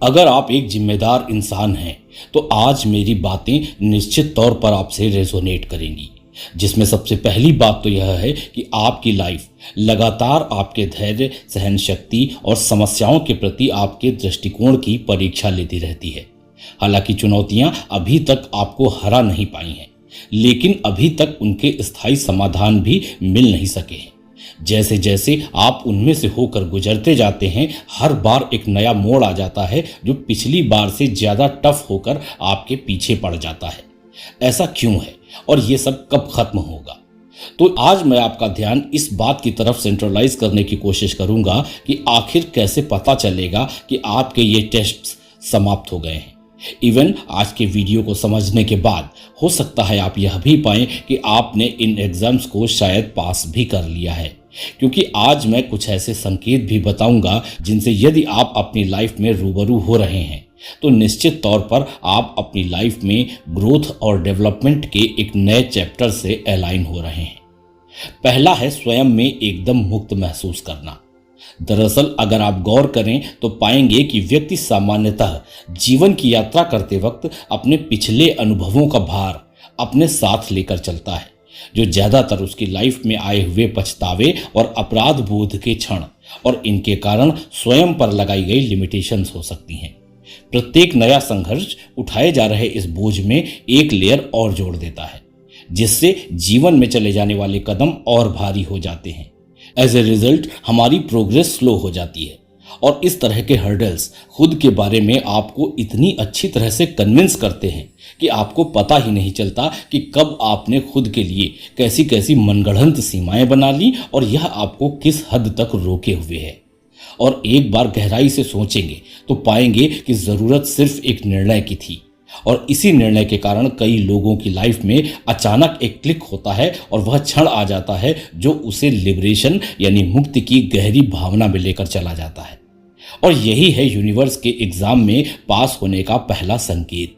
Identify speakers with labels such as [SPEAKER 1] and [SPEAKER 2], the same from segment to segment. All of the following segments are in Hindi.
[SPEAKER 1] अगर आप एक जिम्मेदार इंसान हैं तो आज मेरी बातें निश्चित तौर पर आपसे रेजोनेट करेंगी, जिसमें सबसे पहली बात तो यह है कि आपकी लाइफ लगातार आपके धैर्य, सहन शक्ति और समस्याओं के प्रति आपके दृष्टिकोण की परीक्षा लेती रहती है। हालांकि चुनौतियां अभी तक आपको हरा नहीं पाई हैं, लेकिन अभी तक उनके स्थायी समाधान भी मिल नहीं सके हैं। जैसे जैसे आप उनमें से होकर गुजरते जाते हैं, हर बार एक नया मोड़ आ जाता है जो पिछली बार से ज्यादा टफ होकर आपके पीछे पड़ जाता है। ऐसा क्यों है और ये सब कब खत्म होगा? तो आज मैं आपका ध्यान इस बात की तरफ सेंट्रलाइज करने की कोशिश करूंगा कि आखिर कैसे पता चलेगा कि आपके ये टेस्ट्स समाप्त हो गए हैं। इवन आज के वीडियो को समझने के बाद हो सकता है आप यह भी पाएं कि आपने इन एग्जाम्स को शायद पास भी कर लिया है, क्योंकि आज मैं कुछ ऐसे संकेत भी बताऊंगा जिनसे यदि आप अपनी लाइफ में रूबरू हो रहे हैं तो निश्चित तौर पर आप अपनी लाइफ में ग्रोथ और डेवलपमेंट के एक नए चैप्टर से अलाइन हो रहे हैं। पहला है स्वयं में एकदम मुक्त महसूस करना। दरअसल अगर आप गौर करें तो पाएंगे कि व्यक्ति सामान्यतः जीवन की यात्रा करते वक्त अपने पिछले अनुभवों का भार अपने साथ लेकर चलता है, जो ज्यादातर उसकी लाइफ में आए हुए पछतावे और अपराध बोध के क्षण और इनके कारण स्वयं पर लगाई गई लिमिटेशंस हो सकती हैं। प्रत्येक नया संघर्ष उठाए जा रहे इस बोझ में एक लेयर और जोड़ देता है, जिससे जीवन में चले जाने वाले कदम और भारी हो जाते हैं। एज ए रिजल्ट हमारी प्रोग्रेस स्लो हो जाती है और इस तरह के हर्डल्स खुद के बारे में आपको इतनी अच्छी तरह से कन्विंस करते हैं कि आपको पता ही नहीं चलता कि कब आपने खुद के लिए कैसी कैसी मनगढ़ंत सीमाएं बना ली और यह आपको किस हद तक रोके हुए है। और एक बार गहराई से सोचेंगे तो पाएंगे कि ज़रूरत सिर्फ एक निर्णय की थी और इसी निर्णय के कारण कई लोगों की लाइफ में अचानक एक क्लिक होता है और वह क्षण आ जाता है जो उसे लिबरेशन यानी मुक्ति की गहरी भावना में लेकर चला जाता है। और यही है यूनिवर्स के एग्जाम में पास होने का पहला संकेत।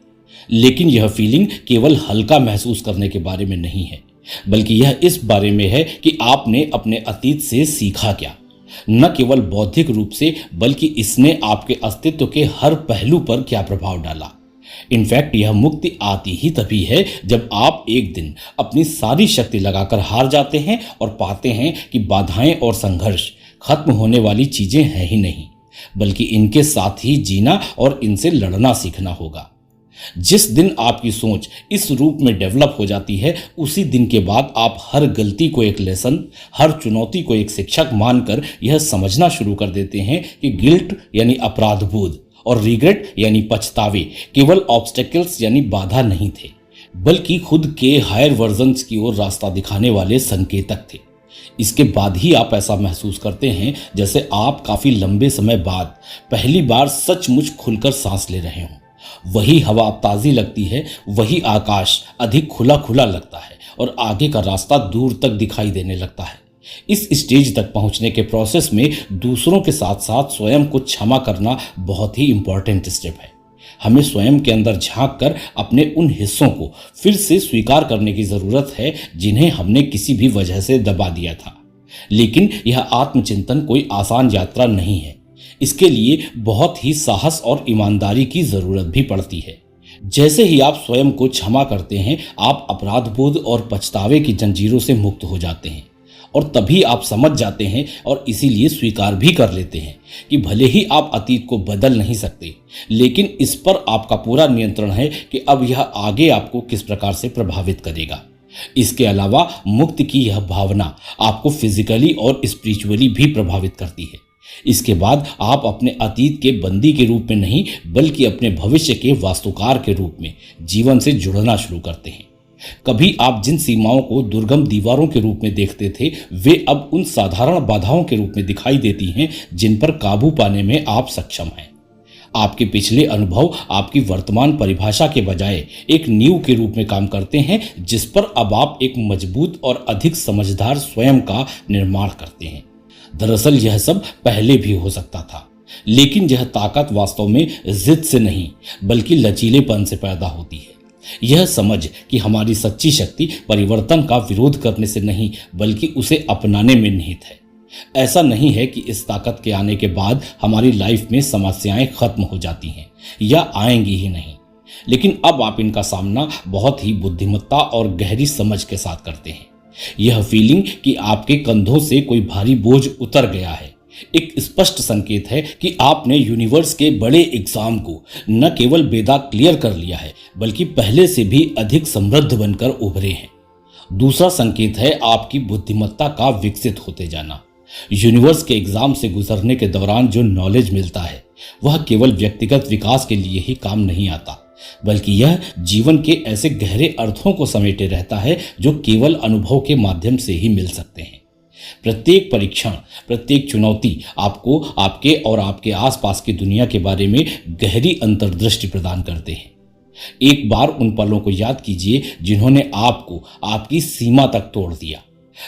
[SPEAKER 1] लेकिन यह फीलिंग केवल हल्का महसूस करने के बारे में नहीं है, बल्कि यह इस बारे में है कि आपने अपने अतीत से सीखा क्या। न केवल बौद्धिक रूप से, बल्कि इसने आपके अस्तित्व के हर पहलू पर क्या प्रभाव डाला। इनफैक्ट यह मुक्ति आती ही तभी है जब आप एक दिन अपनी सारी शक्ति लगाकर हार जाते हैं और पाते हैं कि बाधाएं और संघर्ष खत्म होने वाली चीजें हैं ही नहीं, बल्कि इनके साथ ही जीना और इनसे लड़ना सीखना होगा। जिस दिन आपकी सोच इस रूप में डेवलप हो जाती है, उसी दिन के बाद आप हर गलती को एक लेसन, हर चुनौती को एक शिक्षक मानकर यह समझना शुरू कर देते हैं कि गिल्ट यानी अपराध बोध और रिग्रेट यानी पछतावे केवल ऑब्स्टेकल्स यानी बाधा नहीं थे, बल्कि खुद के हायर वर्जन्स की ओर रास्ता दिखाने वाले संकेतक थे। इसके बाद ही आप ऐसा महसूस करते हैं जैसे आप काफी लंबे समय बाद पहली बार सचमुच खुलकर सांस ले रहे हों। वही हवा अब ताजी लगती है, वही आकाश अधिक खुला खुला लगता है और आगे का रास्ता दूर तक दिखाई देने लगता है। इस स्टेज तक पहुंचने के प्रोसेस में दूसरों के साथ साथ स्वयं को क्षमा करना बहुत ही इंपॉर्टेंट स्टेप है। हमें स्वयं के अंदर झांक कर अपने उन हिस्सों को फिर से स्वीकार करने की जरूरत है जिन्हें हमने किसी भी वजह से दबा दिया था। लेकिन यह आत्मचिंतन कोई आसान यात्रा नहीं है। इसके लिए बहुत ही साहस और ईमानदारी की जरूरत भी पड़ती है। जैसे ही आप स्वयं को क्षमा करते हैं, आप अपराध बोध और पछतावे की जंजीरों से मुक्त हो जाते हैं और तभी आप समझ जाते हैं और इसीलिए स्वीकार भी कर लेते हैं कि भले ही आप अतीत को बदल नहीं सकते, लेकिन इस पर आपका पूरा नियंत्रण है कि अब यह आगे आपको किस प्रकार से प्रभावित करेगा। इसके अलावा मुक्ति की यह भावना आपको फिजिकली और स्पिरिचुअली भी प्रभावित करती है। इसके बाद आप अपने अतीत के बंदी के रूप में नहीं, बल्कि अपने भविष्य के वास्तुकार के रूप में जीवन से जुड़ना शुरू करते हैं। कभी आप जिन सीमाओं को दुर्गम दीवारों के रूप में देखते थे, वे अब उन साधारण बाधाओं के रूप में दिखाई देती हैं जिन पर काबू पाने में आप सक्षम हैं। आपके पिछले अनुभव आपकी वर्तमान परिभाषा के बजाय एक नींव के रूप में काम करते हैं, जिस पर अब आप एक मजबूत और अधिक समझदार स्वयं का निर्माण करते हैं। दरअसल यह सब पहले भी हो सकता था, लेकिन यह ताकत वास्तव में जिद से नहीं, बल्कि लचीलेपन से पैदा होती है। यह समझ कि हमारी सच्ची शक्ति परिवर्तन का विरोध करने से नहीं, बल्कि उसे अपनाने में निहित है। ऐसा नहीं है कि इस ताकत के आने के बाद हमारी लाइफ में समस्याएं खत्म हो जाती हैं या आएंगी ही नहीं, लेकिन अब आप इनका सामना बहुत ही बुद्धिमत्ता और गहरी समझ के साथ करते हैं। यह फीलिंग कि आपके कंधों से कोई भारी बोझ उतर गया है एक स्पष्ट संकेत है कि आपने यूनिवर्स के बड़े एग्जाम को न केवल बेदाग क्लियर कर लिया है, बल्कि पहले से भी अधिक समृद्ध बनकर उभरे हैं। दूसरा संकेत है आपकी बुद्धिमत्ता का विकसित होते जाना। यूनिवर्स के एग्जाम से गुजरने के दौरान जो नॉलेज मिलता है वह केवल व्यक्तिगत विकास के लिए ही काम नहीं आता, बल्कि यह जीवन के ऐसे गहरे अर्थों को समेटे रहता है जो केवल अनुभव के माध्यम से ही मिल सकते हैं। प्रत्येक परीक्षण, प्रत्येक चुनौती आपको आपके और आपके आसपास की दुनिया के बारे में गहरी अंतर्दृष्टि प्रदान करते हैं। एक बार उन पलों को याद कीजिए जिन्होंने आपको आपकी सीमा तक तोड़ दिया,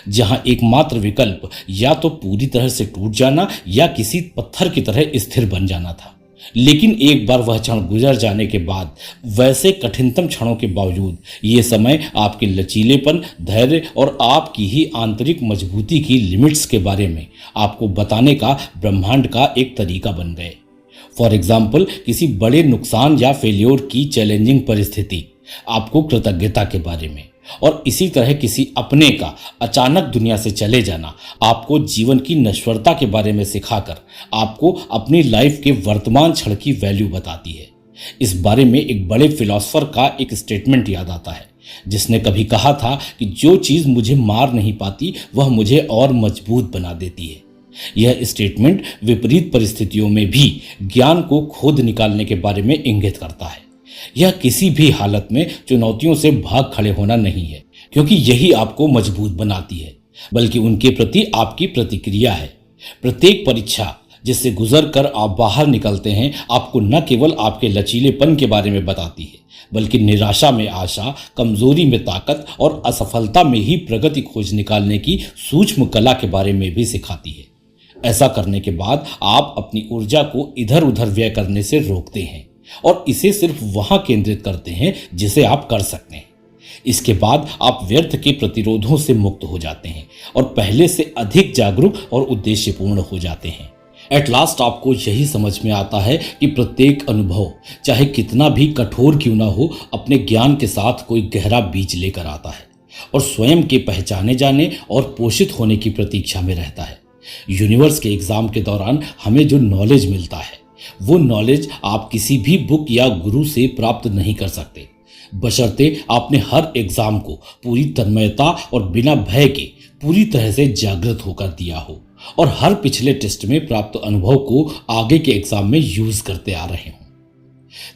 [SPEAKER 1] जहां एकमात्र विकल्प या तो पूरी तरह से टूट जाना या किसी पत्थर की तरह स्थिर बन जाना था। लेकिन एक बार वह क्षण गुजर जाने के बाद, वैसे कठिनतम क्षणों के बावजूद, ये समय आपके लचीलेपन, धैर्य और आपकी ही आंतरिक मजबूती की लिमिट्स के बारे में आपको बताने का ब्रह्मांड का एक तरीका बन गए। फॉर एग्जाम्पल, किसी बड़े नुकसान या फेल्योर की चैलेंजिंग परिस्थिति आपको कृतज्ञता के बारे में, और इसी तरह किसी अपने का अचानक दुनिया से चले जाना आपको जीवन की नश्वरता के बारे में सिखाकर आपको अपनी लाइफ के वर्तमान क्षण की वैल्यू बताती है। इस बारे में एक बड़े फिलोसोफर का एक स्टेटमेंट याद आता है, जिसने कभी कहा था कि जो चीज़ मुझे मार नहीं पाती वह मुझे और मजबूत बना देती है। यह स्टेटमेंट विपरीत परिस्थितियों में भी ज्ञान को खोद निकालने के बारे में इंगित करता है। यह किसी भी हालत में चुनौतियों से भाग खड़े होना नहीं है, क्योंकि यही आपको मजबूत बनाती है, बल्कि उनके प्रति आपकी प्रतिक्रिया है। प्रत्येक परीक्षा जिससे गुजर कर आप बाहर निकलते हैं आपको न केवल आपके लचीलेपन के बारे में बताती है, बल्कि निराशा में आशा, कमजोरी में ताकत और असफलता में ही प्रगति खोज निकालने की सूक्ष्म कला के बारे में भी सिखाती है। ऐसा करने के बाद आप अपनी ऊर्जा को इधर उधर व्यय करने से रोकते हैं और इसे सिर्फ वहां केंद्रित करते हैं जिसे आप कर सकते हैं। इसके बाद आप व्यर्थ के प्रतिरोधों से मुक्त हो जाते हैं और पहले से अधिक जागरूक और उद्देश्यपूर्ण हो जाते हैं। एट लास्ट आपको यही समझ में आता है कि प्रत्येक अनुभव, चाहे कितना भी कठोर क्यों ना हो, अपने ज्ञान के साथ कोई गहरा बीज लेकर आता है और स्वयं के पहचाने जाने और पोषित होने की प्रतीक्षा में रहता है। यूनिवर्स के एग्जाम के दौरान हमें जो नॉलेज मिलता है वो नॉलेज आप किसी भी बुक या गुरु से प्राप्त नहीं कर सकते, बशर्ते आपने हर एग्जाम को पूरी तन्मयता और बिना भय के पूरी तरह से जागृत होकर दिया हो और हर पिछले टेस्ट में प्राप्त अनुभव को आगे के एग्जाम में यूज करते आ रहे हों।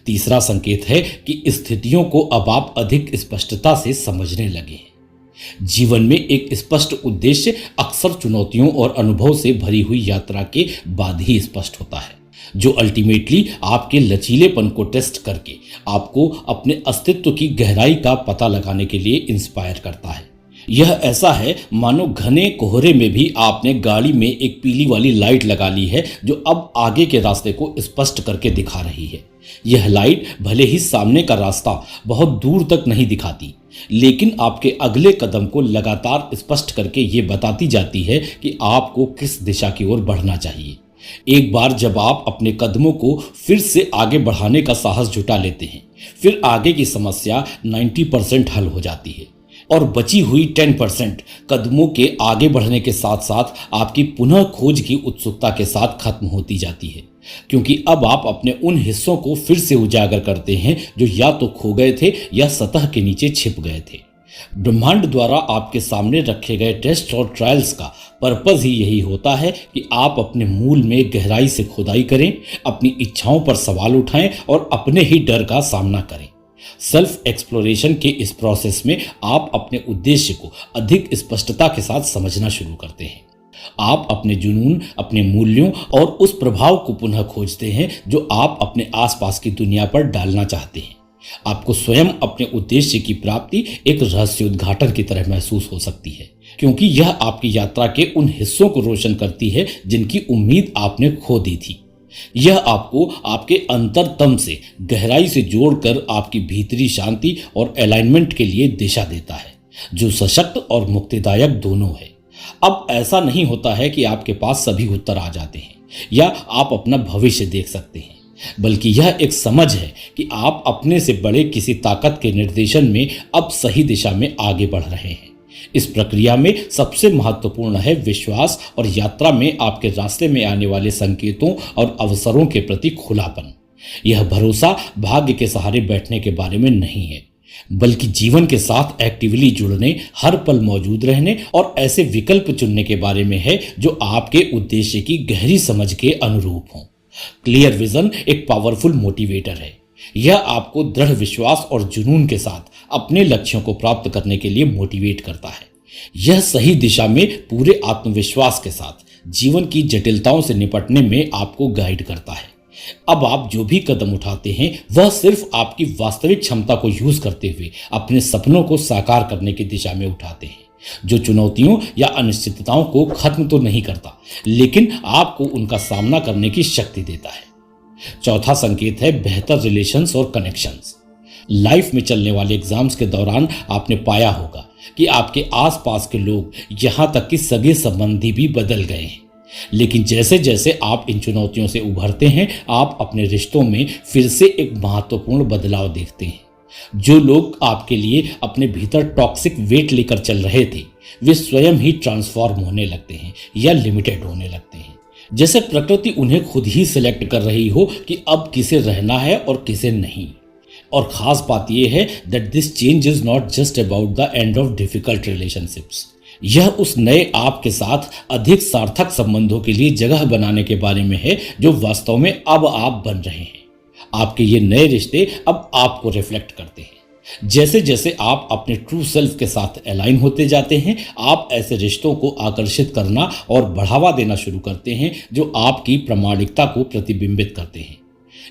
[SPEAKER 1] तीसरा संकेत है कि स्थितियों को अब आप अधिक स्पष्टता से समझने लगे हैं। जीवन में एक स्पष्ट उद्देश्य अक्सर चुनौतियों और अनुभव से भरी हुई यात्रा के बाद ही स्पष्ट होता है, जो अल्टीमेटली आपके लचीलेपन को टेस्ट करके आपको अपने अस्तित्व की गहराई का पता लगाने के लिए इंस्पायर करता है। यह ऐसा है मानो घने कोहरे में भी आपने गाड़ी में एक पीली वाली लाइट लगा ली है जो अब आगे के रास्ते को स्पष्ट करके दिखा रही है। यह लाइट भले ही सामने का रास्ता बहुत दूर तक नहीं दिखाती, लेकिन आपके अगले कदम को लगातार स्पष्ट करके ये बताती जाती है कि आपको किस दिशा की ओर बढ़ना चाहिए। एक बार जब आप अपने कदमों को फिर से आगे बढ़ाने का साहस जुटा लेते हैं, फिर आगे की समस्या 90% हल हो जाती है और बची हुई 10% कदमों के आगे बढ़ने के साथ साथ आपकी पुनः खोज की उत्सुकता के साथ खत्म होती जाती है, क्योंकि अब आप अपने उन हिस्सों को फिर से उजागर करते हैं जो या तो खो गए थे या सतह के नीचे छिप गए थे। ब्रह्मांड द्वारा आपके सामने रखे गए टेस्ट और ट्रायल्स का पर्पस ही यही होता है कि आप अपने मूल में गहराई से खुदाई करें, अपनी इच्छाओं पर सवाल उठाएं और अपने ही डर का सामना करें। सेल्फ एक्सप्लोरेशन के इस प्रोसेस में आप अपने उद्देश्य को अधिक स्पष्टता के साथ समझना शुरू करते हैं। आप अपने जुनून, अपने मूल्यों और उस प्रभाव को पुनः खोजते हैं जो आप अपने आसपास की दुनिया पर डालना चाहते हैं। आपको स्वयं अपने उद्देश्य की प्राप्ति एक रहस्योद्घाटन की तरह महसूस हो सकती है, क्योंकि यह आपकी यात्रा के उन हिस्सों को रोशन करती है जिनकी उम्मीद आपने खो दी थी। यह आपको आपके अंतरतम से गहराई से जोड़कर आपकी भीतरी शांति और अलाइनमेंट के लिए दिशा देता है, जो सशक्त और मुक्तिदायक दोनों है। अब ऐसा नहीं होता है कि आपके पास सभी उत्तर आ जाते हैं या आप अपना भविष्य देख सकते हैं, बल्कि यह एक समझ है कि आप अपने से बड़े किसी ताकत के निर्देशन में अब सही दिशा में आगे बढ़ रहे हैं। इस प्रक्रिया में सबसे महत्वपूर्ण है विश्वास और यात्रा में आपके रास्ते में आने वाले संकेतों और अवसरों के प्रति खुलापन। यह भरोसा भाग्य के सहारे बैठने के बारे में नहीं है, बल्कि जीवन के साथ एक्टिवली जुड़ने, हर पल मौजूद रहने और ऐसे विकल्प चुनने के बारे में है जो आपके उद्देश्य की गहरी समझ के अनुरूप हों। क्लियर विजन एक पावरफुल मोटिवेटर है। यह आपको दृढ़ विश्वास और जुनून के साथ अपने लक्ष्यों को प्राप्त करने के लिए मोटिवेट करता है। यह सही दिशा में पूरे आत्मविश्वास के साथ जीवन की जटिलताओं से निपटने में आपको गाइड करता है। अब आप जो भी कदम उठाते हैं वह सिर्फ आपकी वास्तविक क्षमता को यूज करते हुए अपने सपनों को साकार करने की दिशा में उठाते हैं, जो चुनौतियों या अनिश्चितताओं को खत्म तो नहीं करता, लेकिन आपको उनका सामना करने की शक्ति देता है। चौथा संकेत है बेहतर रिलेशंस और कनेक्शंस। लाइफ में चलने वाले एग्जाम्स के दौरान आपने पाया होगा कि आपके आसपास के लोग, यहां तक कि सगे संबंधी भी बदल गए हैं। लेकिन जैसे जैसे आप इन चुनौतियों से उभरते हैं, आप अपने रिश्तों में फिर से एक महत्वपूर्ण बदलाव देखते हैं। जो लोग आपके लिए अपने भीतर टॉक्सिक वेट लेकर चल रहे थे, वे स्वयं ही ट्रांसफॉर्म होने लगते हैं या लिमिटेड होने लगते हैं, जैसे प्रकृति उन्हें खुद ही सिलेक्ट कर रही हो कि अब किसे रहना है और किसे नहीं। और खास बात यह है that this change is not just about the end of difficult relationships. यह उस नए आप के साथ अधिक सार्थक संबंधों के लिए जगह बनाने के बारे में है जो वास्तव में अब आप बन रहे हैं। आपके ये नए रिश्ते अब आपको रिफ्लेक्ट करते हैं। जैसे जैसे आप अपने ट्रू सेल्फ के साथ अलाइन होते जाते हैं, आप ऐसे रिश्तों को आकर्षित करना और बढ़ावा देना शुरू करते हैं जो आपकी प्रामाणिकता को प्रतिबिंबित करते हैं।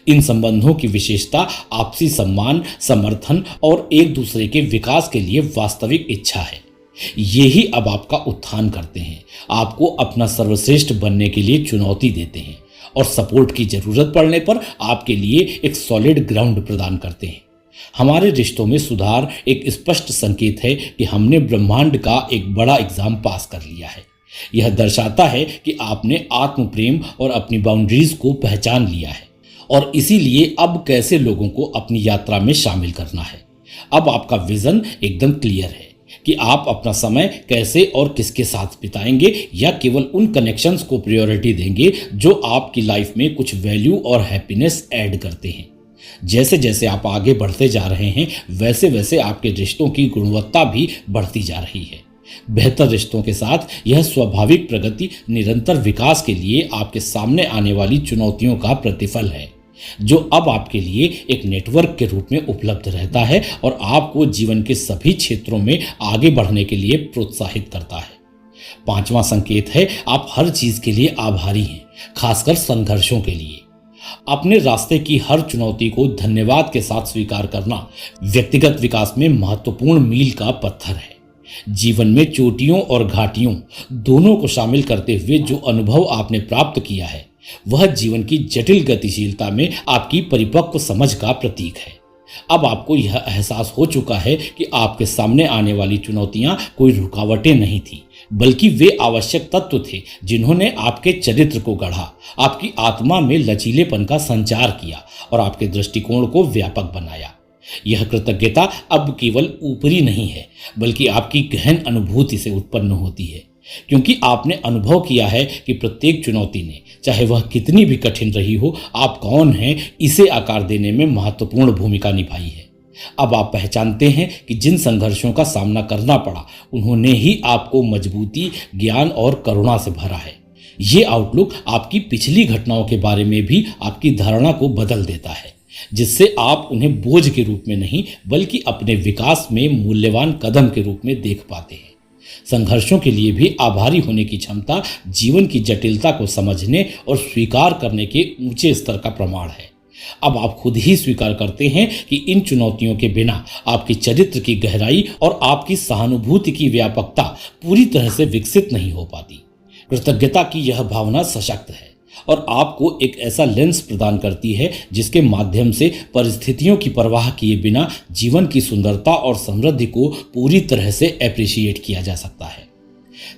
[SPEAKER 1] इन संबंधों की विशेषता आपसी सम्मान, समर्थन और एक दूसरे के विकास के लिए वास्तविक इच्छा है। यही अब आपका उत्थान करते हैं, आपको अपना सर्वश्रेष्ठ बनने के लिए चुनौती देते हैं और सपोर्ट की जरूरत पड़ने पर आपके लिए एक सॉलिड ग्राउंड प्रदान करते हैं। हमारे रिश्तों में सुधार एक स्पष्ट संकेत है कि हमने ब्रह्मांड का एक बड़ा एग्जाम पास कर लिया है। यह दर्शाता है कि आपने आत्म प्रेम और अपनी बाउंड्रीज को पहचान लिया है और इसीलिए अब कैसे लोगों को अपनी यात्रा में शामिल करना है। अब आपका विजन एकदम क्लियर है कि आप अपना समय कैसे और किसके साथ बिताएंगे या केवल उन कनेक्शंस को प्रायोरिटी देंगे जो आपकी लाइफ में कुछ वैल्यू और हैप्पीनेस ऐड करते हैं। जैसे जैसे आप आगे बढ़ते जा रहे हैं, वैसे वैसे आपके रिश्तों की गुणवत्ता भी बढ़ती जा रही है। बेहतर रिश्तों के साथ यह स्वाभाविक प्रगति निरंतर विकास के लिए आपके सामने आने वाली चुनौतियों का प्रतिफल है, जो अब आपके लिए एक नेटवर्क के रूप में उपलब्ध रहता है और आपको जीवन के सभी क्षेत्रों में आगे बढ़ने के लिए प्रोत्साहित करता है। पांचवा संकेत है आप हर चीज के लिए आभारी हैं, खासकर संघर्षों के लिए। अपने रास्ते की हर चुनौती को धन्यवाद के साथ स्वीकार करना व्यक्तिगत विकास में महत्वपूर्ण मील का पत्थर है। जीवन में चोटियों और घाटियों दोनों को शामिल करते हुए जो अनुभव आपने प्राप्त किया है, वह जीवन की जटिल गतिशीलता में आपकी परिपक्व समझ का प्रतीक है। अब आपको यह एहसास हो चुका है कि आपके सामने आने वाली चुनौतियां कोई रुकावटें नहीं थी, बल्कि वे आवश्यक तत्व थे जिन्होंने आपके चरित्र को गढ़ा, आपकी आत्मा में लचीलेपन का संचार किया और आपके दृष्टिकोण को व्यापक बनाया। यह कृतज्ञता अब केवल ऊपरी नहीं है, बल्कि आपकी गहन अनुभूति से उत्पन्न होती है, क्योंकि आपने अनुभव किया है कि प्रत्येक चुनौती ने, चाहे वह कितनी भी कठिन रही हो, आप कौन हैं इसे आकार देने में महत्वपूर्ण भूमिका निभाई है। अब आप पहचानते हैं कि जिन संघर्षों का सामना करना पड़ा, उन्होंने ही आपको मजबूती, ज्ञान और करुणा से भरा है। ये आउटलुक आपकी पिछली घटनाओं के बारे में भी आपकी धारणा को बदल देता है, जिससे आप उन्हें बोझ के रूप में नहीं, बल्कि अपने विकास में मूल्यवान कदम के रूप में देख पाते हैं। संघर्षों के लिए भी आभारी होने की क्षमता जीवन की जटिलता को समझने और स्वीकार करने के ऊंचे स्तर का प्रमाण है। अब आप खुद ही स्वीकार करते हैं कि इन चुनौतियों के बिना आपके चरित्र की गहराई और आपकी सहानुभूति की व्यापकता पूरी तरह से विकसित नहीं हो पाती। कृतज्ञता की यह भावना सशक्त है और आपको एक ऐसा लेंस प्रदान करती है जिसके माध्यम से परिस्थितियों की परवाह किए बिना जीवन की सुंदरता और समृद्धि को पूरी तरह से एप्रिशिएट किया जा सकता है।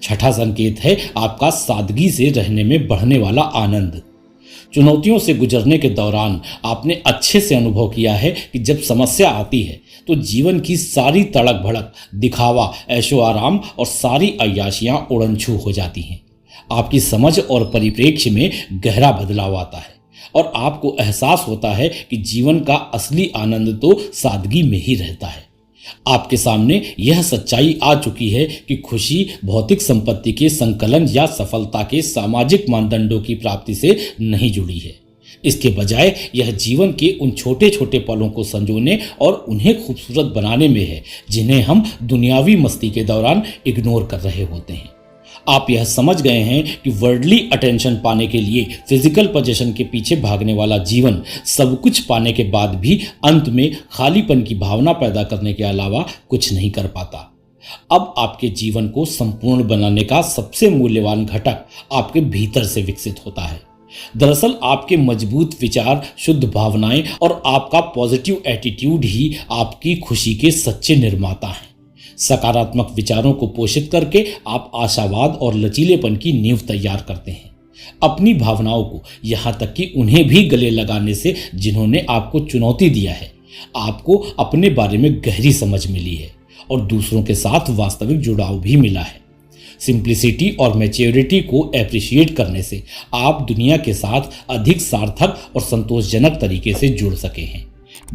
[SPEAKER 1] छठा संकेत है आपका सादगी से रहने में बढ़ने वाला आनंद। चुनौतियों से गुजरने के दौरान आपने अच्छे से अनुभव किया है कि जब समस्या आती है तो जीवन की सारी तड़क भड़क, दिखावा, ऐशो आराम और सारी अय्याशियां उड़नछू हो जाती हैं। आपकी समझ और परिप्रेक्ष्य में गहरा बदलाव आता है और आपको एहसास होता है कि जीवन का असली आनंद तो सादगी में ही रहता है। आपके सामने यह सच्चाई आ चुकी है कि खुशी भौतिक संपत्ति के संकलन या सफलता के सामाजिक मानदंडों की प्राप्ति से नहीं जुड़ी है। इसके बजाय यह जीवन के उन छोटे छोटे पलों को संजोने और उन्हें खूबसूरत बनाने में है जिन्हें हम दुनियावी मस्ती के दौरान इग्नोर कर रहे होते हैं। आप यह समझ गए हैं कि वर्ल्डली अटेंशन पाने के लिए फिजिकल पोजीशन के पीछे भागने वाला जीवन सब कुछ पाने के बाद भी अंत में खालीपन की भावना पैदा करने के अलावा कुछ नहीं कर पाता। अब आपके जीवन को संपूर्ण बनाने का सबसे मूल्यवान घटक आपके भीतर से विकसित होता है। दरअसल आपके मजबूत विचार, शुद्ध भावनाएं और आपका पॉजिटिव एटीट्यूड ही आपकी खुशी के सच्चे निर्माता हैं। सकारात्मक विचारों को पोषित करके आप आशावाद और लचीलेपन की नींव तैयार करते हैं। अपनी भावनाओं को, यहाँ तक कि उन्हें भी गले लगाने से जिन्होंने आपको चुनौती दिया है, आपको अपने बारे में गहरी समझ मिली है और दूसरों के साथ वास्तविक जुड़ाव भी मिला है। सिंप्लिसिटी और मैच्योरिटी को एप्रिशिएट करने से आप दुनिया के साथ अधिक सार्थक और संतोषजनक तरीके से जुड़ सके हैं।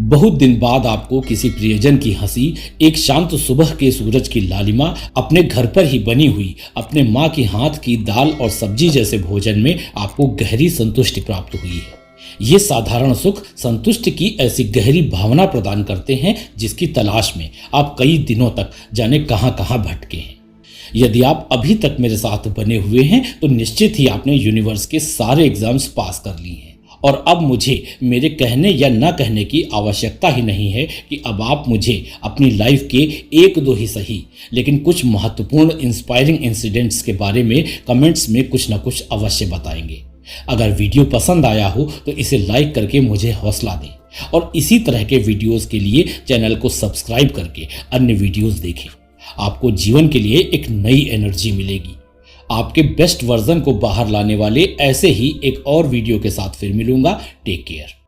[SPEAKER 1] बहुत दिन बाद आपको किसी प्रियजन की हंसी, एक शांत सुबह के सूरज की लालिमा, अपने घर पर ही बनी हुई अपने माँ के हाथ की दाल और सब्जी जैसे भोजन में आपको गहरी संतुष्टि प्राप्त हुई है। ये साधारण सुख संतुष्टि की ऐसी गहरी भावना प्रदान करते हैं जिसकी तलाश में आप कई दिनों तक जाने कहां कहां भटके हैं। यदि आप अभी तक मेरे साथ बने हुए हैं तो निश्चित ही आपने यूनिवर्स के सारे एग्जाम्स पास कर लिए हैं और अब मुझे मेरे कहने या न कहने की आवश्यकता ही नहीं है कि अब आप मुझे अपनी लाइफ के एक दो ही सही लेकिन कुछ महत्वपूर्ण इंस्पायरिंग इंसिडेंट्स के बारे में कमेंट्स में कुछ न कुछ अवश्य बताएंगे। अगर वीडियो पसंद आया हो तो इसे लाइक करके मुझे हौसला दें और इसी तरह के वीडियोस के लिए चैनल को सब्सक्राइब करके अन्य वीडियोस देखें। आपको जीवन के लिए एक नई एनर्जी मिलेगी। आपके बेस्ट वर्जन को बाहर लाने वाले ऐसे ही एक और वीडियो के साथ फिर मिलूंगा। Take care.